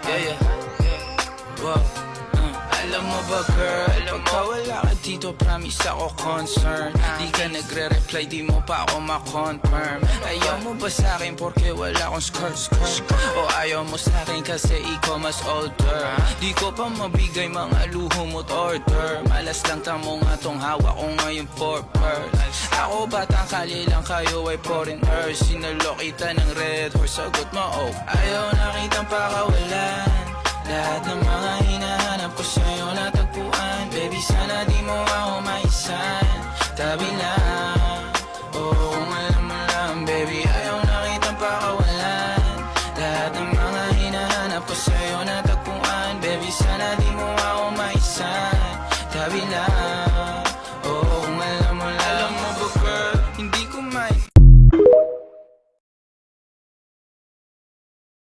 Yeah, whoa. Alam mo ba girl, pagka wala ka dito promise ako concern. Di ka nagre-reply, di mo pa ako ma-confirm. Ayaw mo ba sa'kin porque wala akong skirt? O ayaw mo sa'kin kasi ikaw mas older? Di ko pa mabigay mga luho mo't order. Malas lang tamo nga tong hawak ko ngayon for pearls. Ako batang kali lang, kayo ay foreigner. Sinalo kita ng red horse, sagot mo oh. Ayaw nakitang pakawalan. Lahat ng mga hinahanap ko sa'yo natagpuan. Baby, sana di mo ako maisan. Tabi lang, oo, kung alam mo lang. Baby, ayaw na kitang pakawalan. Lahat ng mga hinahanap ko sa'yo